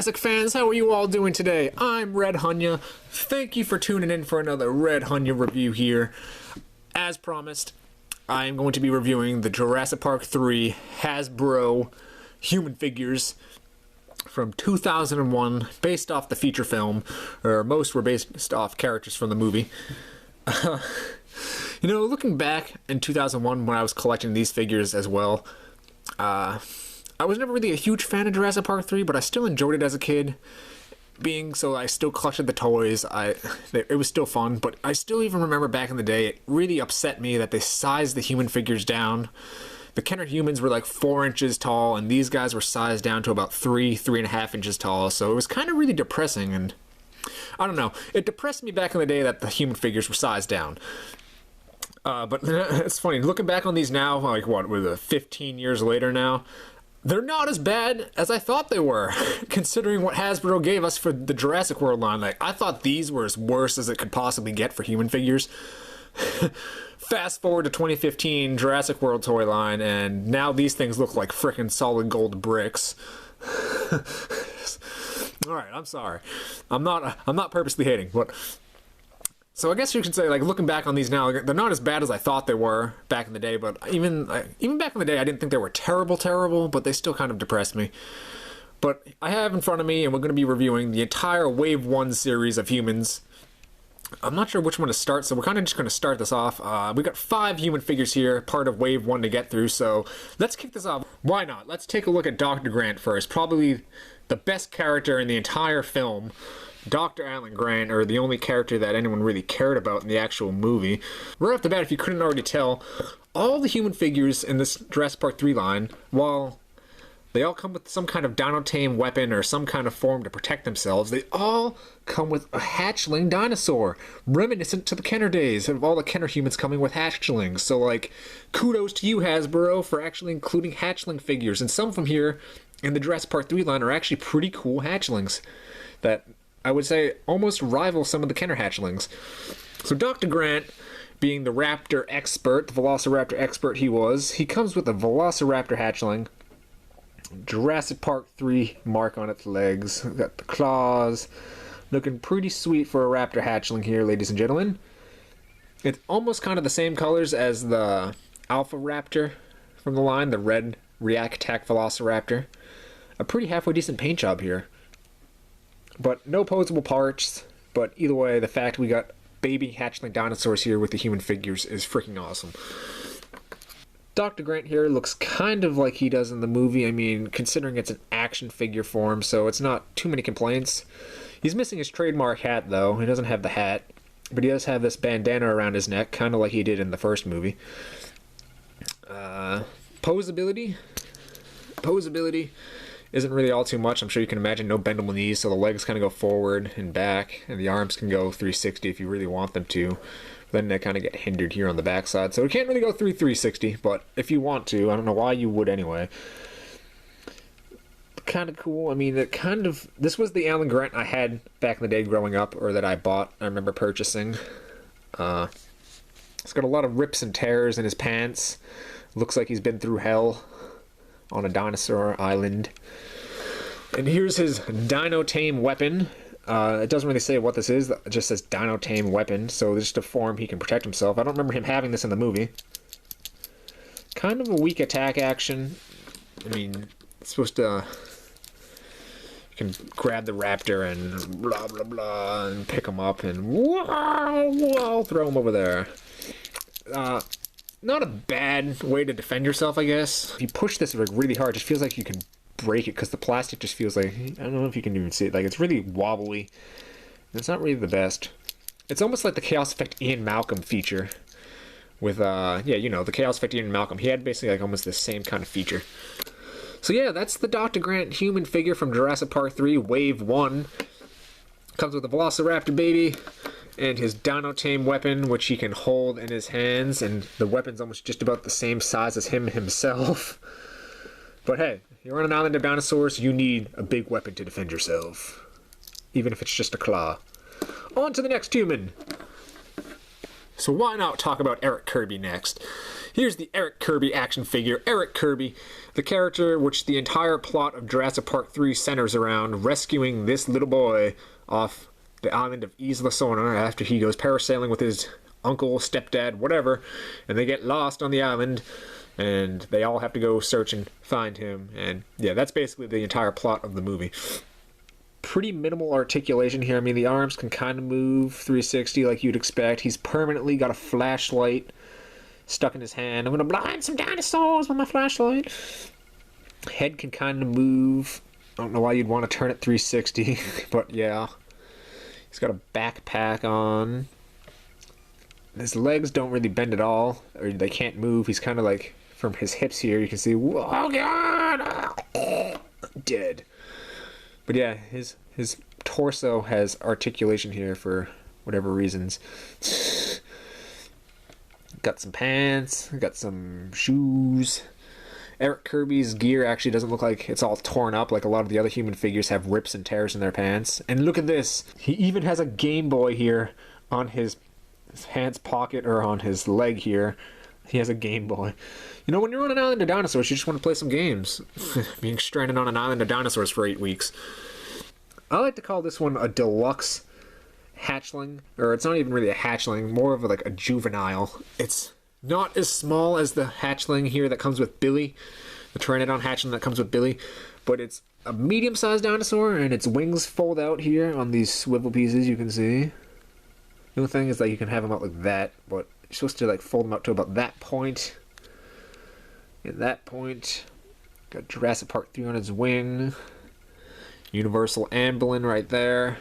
Jurassic fans, how are you all doing today? I'm Red Hunya. Thank you for tuning in for another Red Hunya review here. As promised, I am going to be reviewing the Jurassic Park 3 Hasbro human figures from 2001, based off the feature film, or most were based off characters from the movie. You know, looking back in 2001 when I was collecting these figures as well, I was never really a huge fan of Jurassic Park 3, but I still enjoyed it as a kid. So I still collected the toys. It was still fun, but I still even remember back in the day, it really upset me that they sized the human figures down. The Kenner humans were like 4 inches tall, and these guys were sized down to about 3.5 inches tall, so it was kind of really depressing, and I don't know. It depressed me back in the day that the human figures were sized down. But it's funny, looking back on these now, like what, with 15 years later now, they're not as bad as I thought they were, considering what Hasbro gave us for the Jurassic World line. Like, I thought these were as worse as it could possibly get for human figures. Fast forward to 2015 Jurassic World toy line, and now these things look like frickin' solid gold bricks. Alright, I'm sorry. I'm not purposely hating, but so I guess you could say, like, looking back on these now, they're not as bad as I thought they were back in the day, but even back in the day, I didn't think they were terrible, but they still kind of depressed me. But I have in front of me, and we're going to be reviewing the entire Wave 1 series of humans. I'm not sure which one to start, so we're kind of just going to start this off. We got 5 human figures here, part of Wave 1 to get through, so let's kick this off. Why not? Let's take a look at Dr.Grant first. Probably the best character in the entire film. Dr. Alan Grant, or the only character that anyone really cared about in the actual movie. Right off the bat, if you couldn't already tell, all the human figures in this Jurassic Park 3 line, while they all come with some kind of dino-tame weapon or some kind of form to protect themselves, they all come with a hatchling dinosaur, reminiscent to the Kenner days of all the Kenner humans coming with hatchlings. So, like, kudos to you, Hasbro, for actually including hatchling figures. And some from here in the Jurassic Park 3 line are actually pretty cool hatchlings that I would say almost rival some of the Kenner hatchlings. So Dr. Grant, being the raptor expert, the velociraptor expert he comes with a velociraptor hatchling. Jurassic Park 3 mark on its legs. Got the claws. Looking pretty sweet for a raptor hatchling here, ladies and gentlemen. It's almost kind of the same colors as the Alpha Raptor from the line, the red React Attack Velociraptor. A pretty halfway decent paint job here. But no posable parts, but either way, the fact we got baby hatchling dinosaurs here with the human figures is freaking awesome. Dr. Grant here looks kind of like he does in the movie. I mean, considering it's an action figure form, so it's not too many complaints. He's missing his trademark hat, though. He doesn't have the hat, but he does have this bandana around his neck, kind of like he did in the first movie. Posability isn't really all too much. I'm sure you can imagine no bendable knees, so the legs kind of go forward and back, and the arms can go 360 if you really want them to. Then they kind of get hindered here on the backside, so it can't really go 360, but if you want to, I don't know why you would anyway. Kind of cool. I mean, this was the Alan Grant I had back in the day growing up, or that I bought, I remember purchasing. It's got a lot of rips and tears in his pants. Looks like he's been through hell on a dinosaur island. And here's his dino-tame weapon. It doesn't really say what this is. It just says dino-tame weapon, so this is a form he can protect himself. I don't remember him having this in the movie. Kind of a weak attack action. I mean, it's supposed to... You can grab the raptor and blah blah blah and pick him up and whoa, throw him over there. Not a bad way to defend yourself, I guess. If you push this like really hard, it just feels like you can break it, because the plastic just feels like, I don't know if you can even see it, like it's really wobbly. It's not really the best. It's almost like the Chaos Effect Ian Malcolm feature with, yeah, you know, the Chaos Effect Ian Malcolm. He had basically like almost the same kind of feature. So yeah, that's the Dr. Grant human figure from Jurassic Park 3 Wave 1. Comes with a Velociraptor baby and his dino-tame weapon, which he can hold in his hands, and the weapon's almost just about the same size as him himself. But hey, you're on an island of dinosaurs, you need a big weapon to defend yourself. Even if it's just a claw. On to the next human. So why not talk about Eric Kirby next? Here's the Eric Kirby action figure. Eric Kirby, the character which the entire plot of Jurassic Park 3 centers around, rescuing this little boy off the island of Isla Sorna after he goes parasailing with his uncle, stepdad, whatever, and they get lost on the island, and they all have to go search and find him. And yeah, that's basically the entire plot of the movie. Pretty minimal articulation here. I mean, the arms can kind of move 360 like you'd expect. He's permanently got a flashlight stuck in his hand. I'm gonna blind some dinosaurs with my flashlight. Head can kind of move. I don't know why you'd want to turn it 360, but yeah. He's got a backpack on. His legs don't really bend at all, or they can't move. He's kind of like, from his hips here, you can see, oh god, dead. But yeah, his torso has articulation here for whatever reasons. Got some pants, got some shoes. Eric Kirby's gear actually doesn't look like it's all torn up like a lot of the other human figures have rips and tears in their pants. And look at this. He even has a Game Boy here on his pants pocket, or on his leg here. He has a Game Boy. You know, when you're on an island of dinosaurs, you just want to play some games. Being stranded on an island of dinosaurs for 8 weeks. I like to call this one a deluxe hatchling. Or it's not even really a hatchling, more of like a juvenile. It's not as small as the hatchling here that comes with Billy, the Pteranodon hatchling that comes with Billy, but it's a medium-sized dinosaur, and its wings fold out here on these swivel pieces, you can see. The only thing is that you can have them out like that, but you're supposed to like fold them out to about that point. And that point. Got Jurassic Park 3 on its wing. Universal Amblin right there.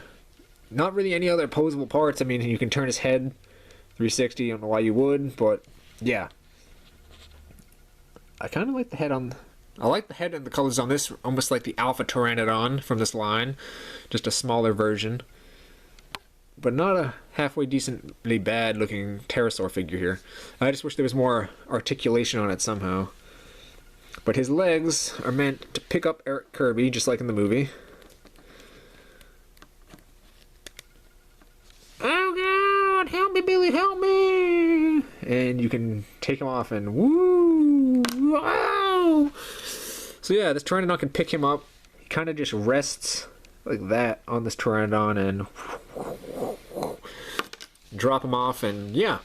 Not really any other opposable parts. I mean, you can turn his head 360. I don't know why you would, but yeah. I kind of like the head on... I like the head and the colors on this, almost like the Alpha Pteranodon from this line. Just a smaller version. But not a halfway decently bad looking pterosaur figure here. I just wish there was more articulation on it somehow. But his legs are meant to pick up Eric Kirby, just like in the movie. Oh god, help me Billy, help me! And you can take him off and woo! Wow! So yeah, this Pteranodon can pick him up. He kind of just rests like that on this Pteranodon and drop him off, and yeah,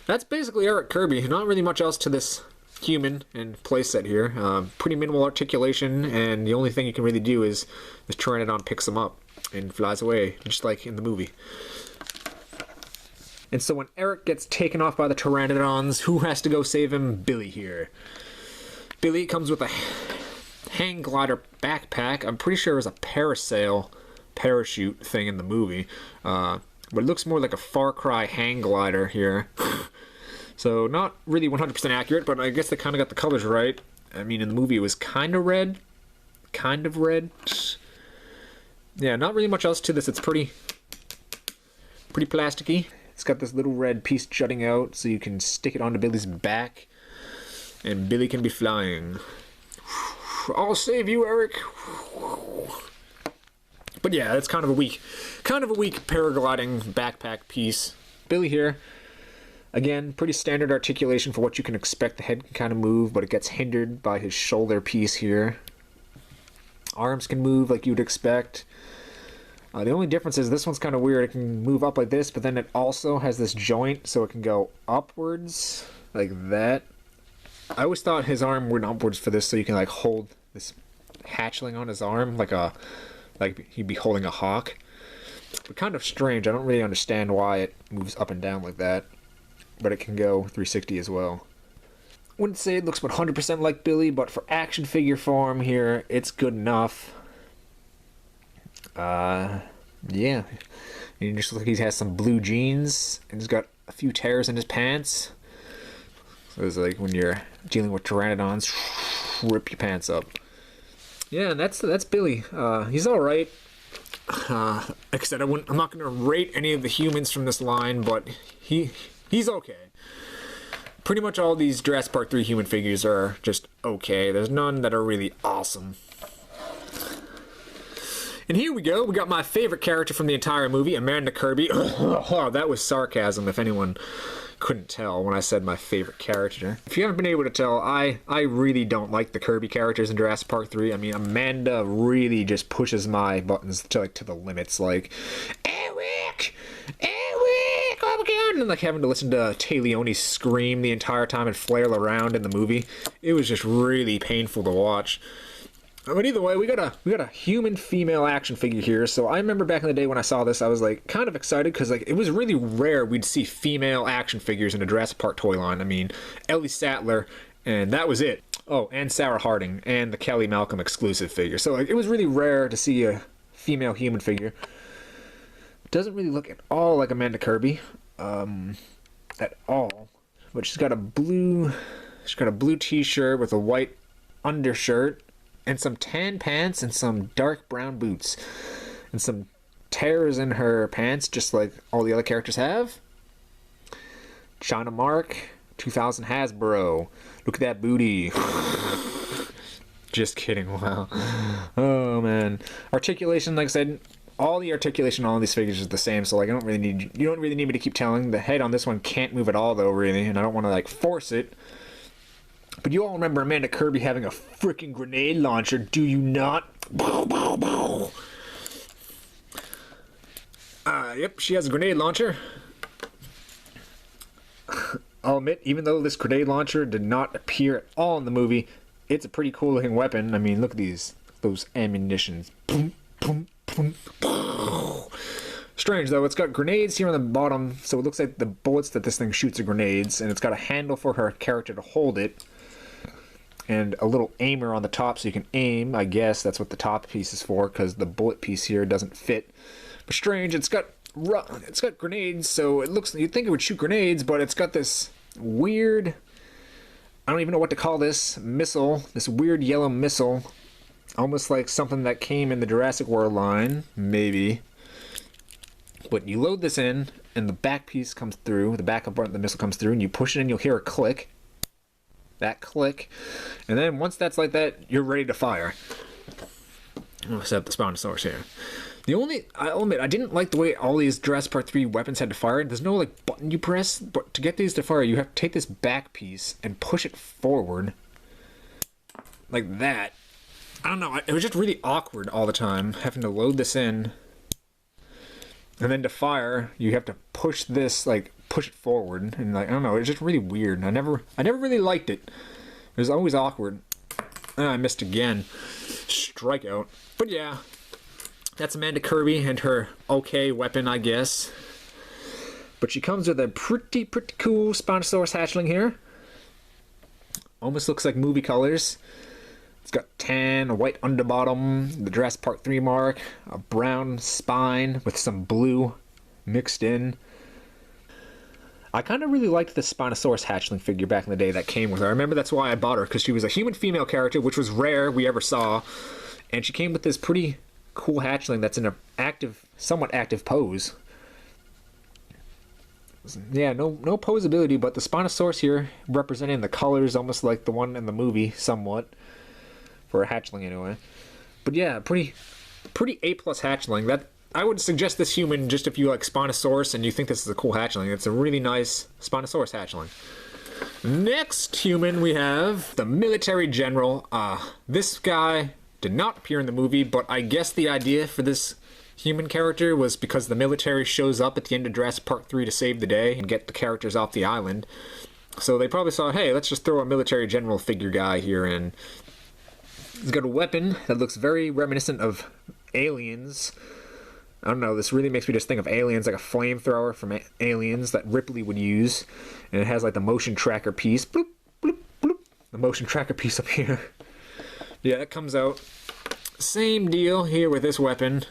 that's basically Eric Kirby. Not really much else to this human and playset here. Pretty minimal articulation, and the only thing you can really do is this Pteranodon picks him up and flies away, just like in the movie. And so when Eric gets taken off by the Pteranodons, who has to go save him? Billy here. Billy comes with a hang glider backpack. I'm pretty sure it was a parasail parachute thing in the movie. But it looks more like a Far Cry hang glider here. So not really 100% accurate, but I guess they kind of got the colors right. I mean, in the movie it was kind of red. Kind of red. Yeah, not really much else to this. It's pretty plasticky. It's got this little red piece jutting out, so you can stick it onto Billy's back. And Billy can be flying. I'll save you, Eric. But yeah, it's kind of a weak paragliding backpack piece. Billy here, again, pretty standard articulation for what you can expect. The head can kind of move, but it gets hindered by his shoulder piece here. Arms can move like you'd expect. The only difference is this one's kind of weird. It can move up like this, but then it also has this joint, so it can go upwards like that. I always thought his arm went upwards for this, so you can like hold this hatchling on his arm like he'd be holding a hawk. But kind of strange. I don't really understand why it moves up and down like that. But it can go 360 as well. Wouldn't say it looks 100% like Billy, but for action figure form here, it's good enough. Yeah. He just looks like he has some blue jeans, and he's got a few tears in his pants. So it's like when you're dealing with Pteranodons, rip your pants up. Yeah, and that's Billy. He's alright. Like I said, I'm not going to rate any of the humans from this line, but he's okay. Pretty much all these Jurassic Park 3 human figures are just okay. There's none that are really awesome. And here we go. We got my favorite character from the entire movie, Amanda Kirby. Oh, that was sarcasm, if anyone couldn't tell when I said my favorite character. If you haven't been able to tell, I really don't like the Kirby characters in Jurassic Park 3. I mean, Amanda really just pushes my buttons to the limits, like, Eric! Eric! Oh my god! And like having to listen to Leone scream the entire time and flail around in the movie. It was just really painful to watch. But either way, we got a human female action figure here. So I remember back in the day when I saw this, I was like kind of excited because like it was really rare we'd see female action figures in a Jurassic Park toy line. I mean, Ellie Sattler, and that was it. Oh, and Sarah Harding and the Kelly Malcolm exclusive figure. So like it was really rare to see a female human figure. Doesn't really look at all like Amanda Kirby, at all. But she's got a blue t-shirt with a white undershirt. And some tan pants and some dark brown boots. And some tears in her pants, just like all the other characters have. China Mark, 2000 Hasbro. Look at that booty. Just kidding, wow. Oh, man. Articulation, like I said, all the articulation on all these figures is the same, so like you don't really need me to keep telling. The head on this one can't move at all, though, really, and I don't want to like force it. But you all remember Amanda Kirby having a freaking grenade launcher, do you not? Yep, she has a grenade launcher. I'll admit, even though this grenade launcher did not appear at all in the movie, it's a pretty cool looking weapon. I mean, look at those ammunitions. Strange though, it's got grenades here on the bottom, so it looks like the bullets that this thing shoots are grenades, and it's got a handle for her character to hold it. And a little aimer on the top so you can aim. I guess that's what the top piece is for, because the bullet piece here doesn't fit. But strange, it's got grenades, so it looks, you'd think it would shoot grenades, but it's got this weird, I don't even know what to call this missile, this weird yellow missile, almost like something that came in the Jurassic World line, maybe. But you load this in, and the back piece comes through, the backup part of the missile comes through, and you push it in, you'll hear a click. That click, and then once that's like that, you're ready to fire. I'll set up the Spinosaurus here. I'll admit, I didn't like the way all these Jurassic Park 3 weapons had to fire. There's no like button you press, but to get these to fire, you have to take this back piece and push it forward, like that. I don't know, it was just really awkward all the time, having to load this in. And then to fire, you have to push this, like, push it forward. And, like, I don't know, it's just really weird. I never really liked it. It was always awkward. I missed again. Strikeout. But yeah, that's Amanda Kirby and her okay weapon, I guess. But she comes with a pretty cool Spinosaurus hatchling here. Almost looks like movie colors. It's got tan, a white underbottom, the Jurassic Park 3 mark, a brown spine with some blue mixed in. I kind of really liked the Spinosaurus hatchling figure back in the day that came with her. I remember that's why I bought her, because she was a human female character, which was rare we ever saw. And she came with this pretty cool hatchling that's in a somewhat active pose. Yeah, no posability, but the Spinosaurus here representing the colors almost like the one in the movie, somewhat. For a hatchling, anyway. But yeah, pretty A+ hatchling. That I would suggest this human just if you like Spinosaurus and you think this is a cool hatchling. It's a really nice Spinosaurus hatchling. Next human we have the military general. This guy did not appear in the movie, but I guess the idea for this human character was because the military shows up at the end of Jurassic Park 3 to save the day and get the characters off the island. So they probably saw, hey, let's just throw a military general figure guy here in. He's got a weapon that looks very reminiscent of Aliens. I don't know, this really makes me just think of Aliens, like a flamethrower from Aliens that Ripley would use. And it has like the motion tracker piece. Bloop, bloop, bloop. The motion tracker piece up here. Yeah, that comes out. Same deal here with this weapon.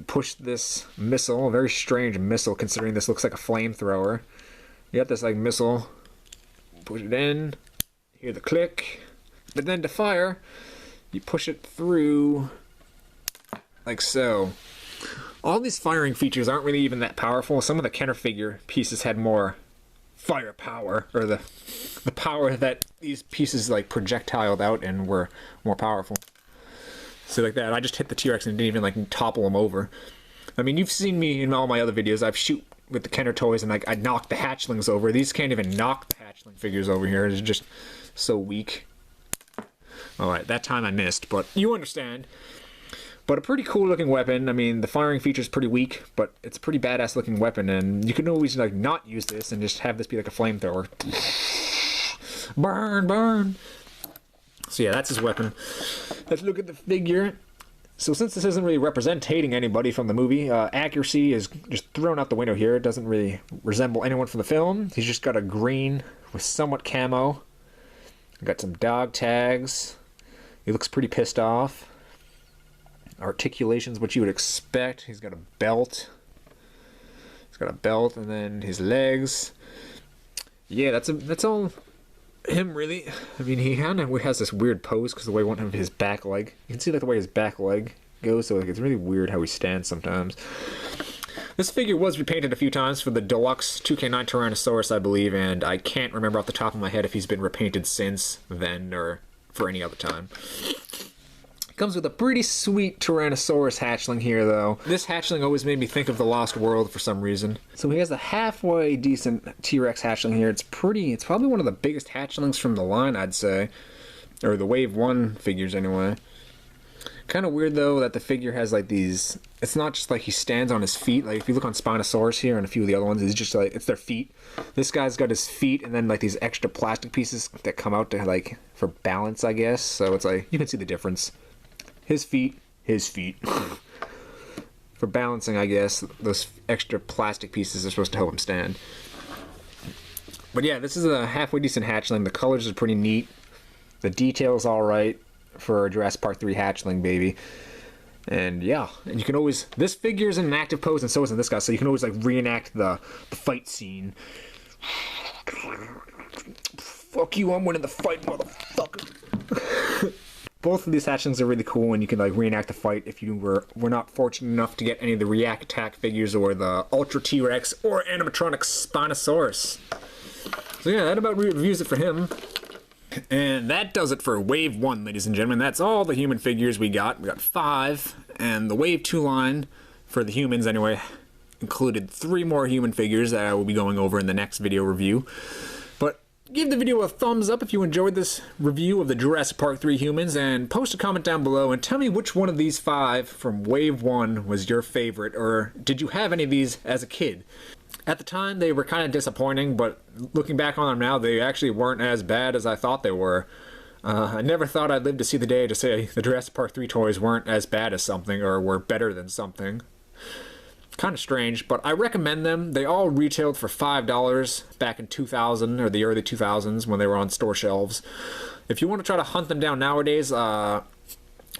Push this missile, a very strange missile considering this looks like a flamethrower. You got this like missile. Push it in. Hear the click. But then to fire, you push it through like so. All these firing features aren't really even that powerful. Some of the Kenner figure pieces had more firepower, or the power that these pieces like projectiled out and were more powerful. See, like that. I just hit the T-Rex and didn't even, like, topple him over. I mean, you've seen me in all my other videos. I've shoot with the Kenner toys and, like, I knock the hatchlings over. These can't even knock the hatchling figures over here. It's just so weak. Alright, that time I missed, but you understand. But a pretty cool looking weapon. I mean, the firing feature is pretty weak, but it's a pretty badass looking weapon, and you can always, like, not use this and just have this be like a flamethrower. Burn, burn. So yeah, that's his weapon. Let's look at the figure. So since this isn't really representing anybody from the movie, accuracy is just thrown out the window here. It doesn't really resemble anyone from the film. He's just got a green with somewhat camo. Got some dog tags. He looks pretty pissed off. Articulation's what you would expect. He's got a belt. He's got a belt, and then his legs. Yeah, that's all him, really. I mean, he kind of has this weird pose because the way one of his back leg. You can see like the way his back leg goes, so like it's really weird how he stands sometimes. This figure was repainted a few times for the deluxe 2K9 Tyrannosaurus, I believe, and I can't remember off the top of my head if he's been repainted since then or for any other time. Comes with a pretty sweet Tyrannosaurus hatchling here, though. This hatchling always made me think of The Lost World for some reason. So he has a halfway decent T-Rex hatchling here. It's probably one of the biggest hatchlings from the line, I'd say. Or the Wave 1 figures, anyway. Kind of weird, though, that the figure has, like, these... It's not just, like, he stands on his feet. Like, if you look on Spinosaurus here and a few of the other ones, it's just, like, it's their feet. This guy's got his feet and then, like, these extra plastic pieces that come out to, like, for balance, I guess. So it's, like, you can see the difference. His feet. For balancing, I guess, those extra plastic pieces are supposed to help him stand. But yeah, this is a halfway decent hatchling. The colors are pretty neat. The detail's alright for a Jurassic Park 3 hatchling, baby. And yeah, and you can always... This figure's in an active pose, and so isn't this guy, so you can always, like, reenact the fight scene. Fuck you, I'm winning the fight, motherfucker. Both of these hatchlings are really cool, and you can, like, reenact the fight if you were not fortunate enough to get any of the React Attack figures or the Ultra T-Rex or animatronic Spinosaurus. So yeah, that about reviews it for him. And that does it for Wave 1, ladies and gentlemen. That's all the human figures we got. We got 5, and the Wave 2 line, for the humans anyway, included 3 more human figures that I will be going over in the next video review. Give the video a thumbs up if you enjoyed this review of the Jurassic Park 3 humans, and post a comment down below and tell me which one of these 5 from Wave 1 was your favorite, or did you have any of these as a kid? At the time, they were kind of disappointing, but looking back on them now, they actually weren't as bad as I thought they were. I never thought I'd live to see the day to say the Jurassic Park 3 toys weren't as bad as something, or were better than something. Kind of strange, but I recommend them. They all retailed for $5 back in 2000 or the early 2000s when they were on store shelves. If you want to try to hunt them down nowadays,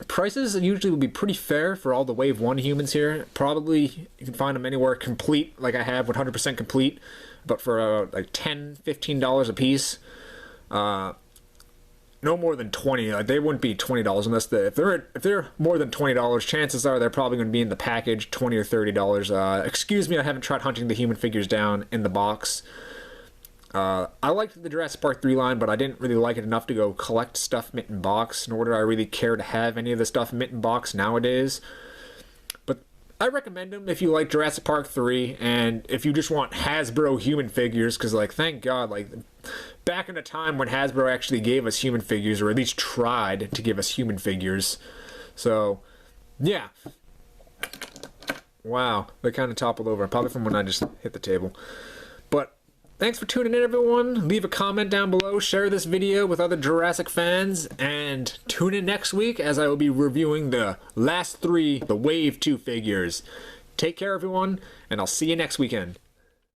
prices usually will be pretty fair for all the Wave 1 humans here. Probably you can find them anywhere complete, like I have, 100% complete, but for like $10, $15 a piece. No more than 20. Like, they wouldn't be $20 unless if they're more than $20, chances are they're probably going to be in the package, $20 or $30. Excuse me, I haven't tried hunting the human figures down in the box. I liked the Jurassic Park 3 line, but I didn't really like it enough to go collect stuff mint in box, nor do I really care to have any of the stuff mint in box nowadays. But I recommend them if you like Jurassic Park 3, and if you just want Hasbro human figures, because, like, thank God, like, back in a time when Hasbro actually gave us human figures, or at least tried to give us human figures. So, yeah. Wow, they kind of toppled over, probably from when I just hit the table. But thanks for tuning in, everyone. Leave a comment down below, share this video with other Jurassic fans, and tune in next week as I will be reviewing the last 3, the Wave 2 figures. Take care, everyone, and I'll see you next weekend.